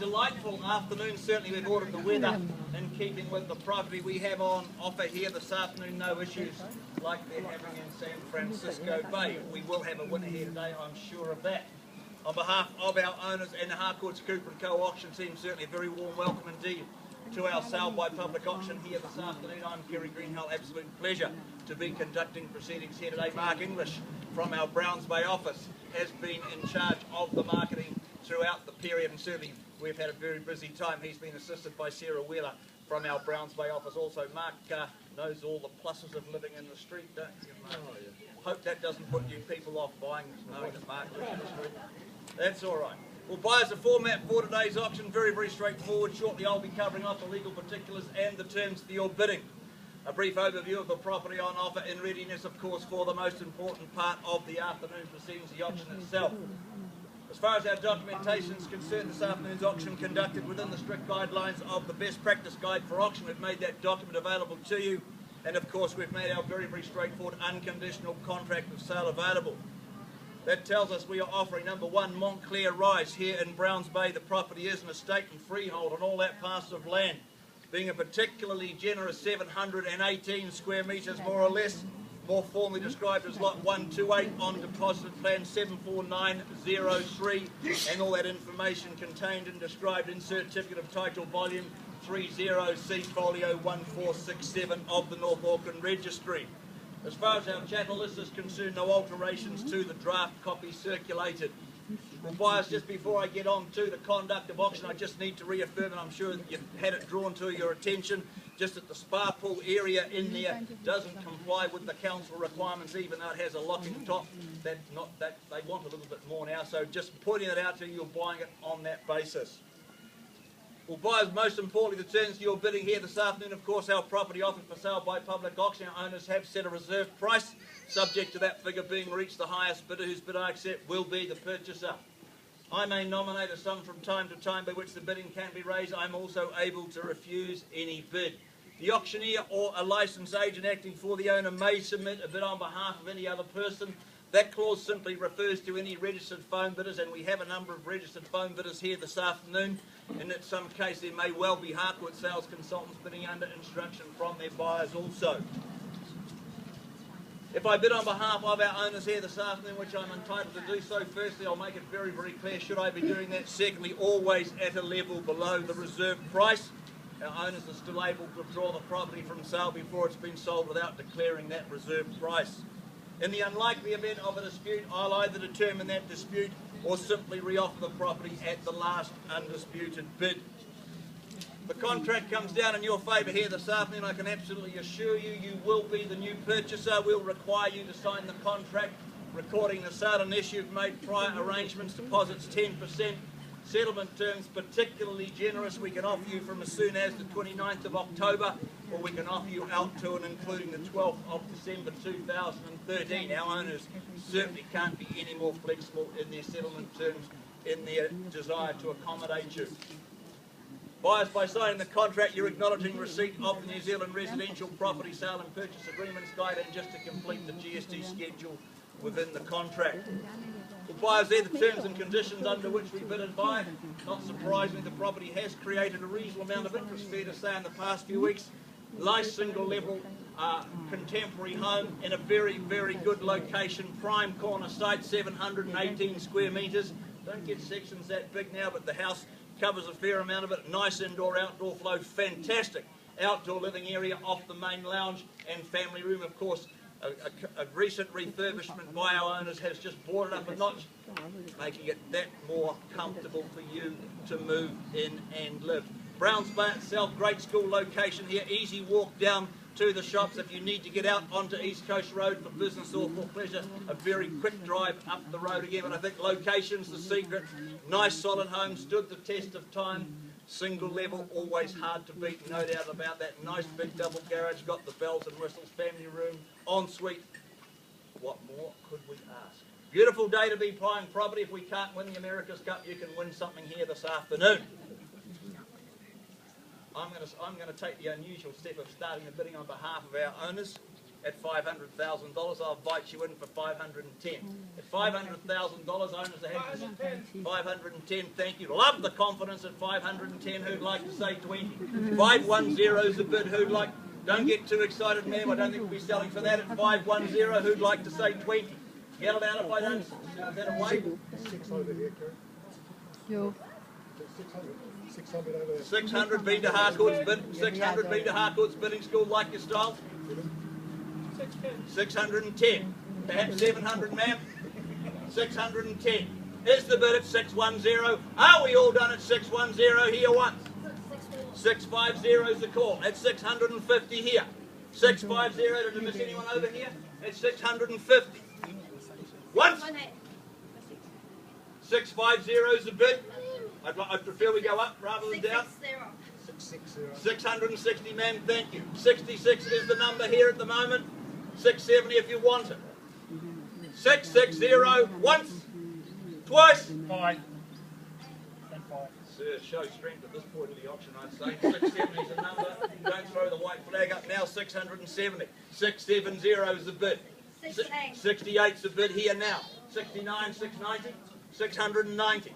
delightful afternoon. Certainly we've ordered the weather in keeping with the property we have on offer here this afternoon. No issues like they're having in San Francisco Bay. We will have a winner here today, I'm sure of that. On behalf of our owners and the Harcourts Cooper & Co auction team, certainly a very warm welcome indeed to our sale by public auction here this afternoon. I'm Kerry Greenhill. Absolute pleasure to be conducting proceedings here today. Mark English from our Browns Bay office has been in charge of the marketing throughout the period, and certainly we've had a very busy time. He's been assisted by Sarah Wheeler from our Browns Bay office. Also, Mark knows all the pluses of living in the street, don't you, Mark? Oh, yeah. Hope that doesn't put you people off buying, knowing that Mark lives in the street. That's all right. Well, buyers, the format for today's auction, very, very straightforward. Shortly I'll be covering off the legal particulars and the terms for your bidding. A brief overview of the property on offer in readiness, of course, for the most important part of the afternoon proceedings, the auction itself. As far as our documentation is concerned, this afternoon's auction conducted within the strict guidelines of the Best Practice Guide for Auction. We've made that document available to you, and of course we've made our very, very straightforward unconditional contract of sale available. That tells us we are offering number 1 Montclair Rise here in Browns Bay. The property is an estate and freehold on all that parcel of land, being a particularly generous 718 square metres more or less, more formally described as Lot 128 on deposit plan 74903, and all that information contained and described in Certificate of Title Volume 30C Folio 1467 of the North Auckland Registry. As far as our chattel list is concerned, no alterations to the draft copy circulated. Well, buyers, just before I get on to the conduct of auction, I just need to reaffirm, and I'm sure that you've had it drawn to your attention, just that the spa pool area in there doesn't comply with the council requirements, even though it has a locking top. They want a little bit more now, so just pointing it out to you, you're buying it on that basis. Well, buyers, most importantly, the terms for your bidding here this afternoon, of course, our property offered for sale by public auction. Our owners have set a reserve price, subject to that figure being reached. The highest bidder, whose bid I accept, will be the purchaser. I may nominate a sum from time to time by which the bidding can be raised. I'm also able to refuse any bid. The auctioneer or a licensed agent acting for the owner may submit a bid on behalf of any other person. That clause simply refers to any registered phone bidders, and we have a number of registered phone bidders here this afternoon. And in some case there may well be Harcourt sales consultants bidding under instruction from their buyers also. If I bid on behalf of our owners here this afternoon, which I'm entitled to do so, firstly I'll make it very, very clear, should I be doing that, secondly always at a level below the reserve price. Our owners are still able to withdraw the property from sale before it's been sold without declaring that reserve price. In the unlikely event of a dispute, I'll either determine that dispute or simply reoffer the property at the last undisputed bid. The contract comes down in your favour here this afternoon. I can absolutely assure you, you will be the new purchaser. We'll require you to sign the contract, recording the sale unless you've made prior arrangements, deposits 10%. Settlement terms particularly generous. We can offer you from as soon as the 29th of October, or we can offer you out to and including the 12th of December 2013. Our owners certainly can't be any more flexible in their settlement terms in their desire to accommodate you. Buyers, by signing the contract, you're acknowledging receipt of the New Zealand Residential Property Sale and Purchase Agreements Guide, and just to complete the GST schedule within the contract. Well, buyers, they're the terms and conditions under which we bid and buy. Not surprisingly, the property has created a reasonable amount of interest, fair to say, in the past few weeks. Nice single level contemporary home in a very, very good location, prime corner site, 718 square metres. Don't get sections that big now, but the house covers a fair amount of it. Nice indoor-outdoor flow, fantastic outdoor living area off the main lounge and family room. Of course, a recent refurbishment by our owners has just brought it up a notch, making it that more comfortable for you to move in and live. Browns Bay itself, great school location here, easy walk down to the shops. If you need to get out onto East Coast Road for business or for pleasure, a very quick drive up the road again. But I think location's the secret. Nice solid home, stood the test of time. Single level, always hard to beat, no doubt about that. Nice big double garage, got the bells and whistles, family room, ensuite. What more could we ask? Beautiful day to be buying property. If we can't win the America's Cup, you can win something here this afternoon. I'm going to take the unusual step of starting the bidding on behalf of our owners. at $500,000. I'll bite you in for 510. At $500,000, owners are happy. 510, thank you. Love the confidence at 510. Who'd like to say 20? 510 is the bid. Who'd like? Don't get too excited, ma'am. I don't think we'll be selling for that at 510. Who'd like to say 20? Get it out if I don't. Is that away? 600 here, Kerry. Yo. 600 over there. 600 be to Harcourt's bid. 600 be to Harcourt's bidding school. Like your style. 610. Perhaps 700, ma'am. 610. Is the bid at 610? Are we all done at 610 here once? 650 is the call. At 650 here. 650. Did I miss anyone over here? At 650. Once. 650 is the bid. I'd prefer we go up rather than down. 660, ma'am, thank you. 66 is the number here at the moment. 670 if you want it. 660 once, twice. 5. Sir, show strength at this point of the auction, I'd say. 670 is the number. Don't throw the white flag up now. 670. 670 is the bid. 68 is the bid here now. 69, 690, 690.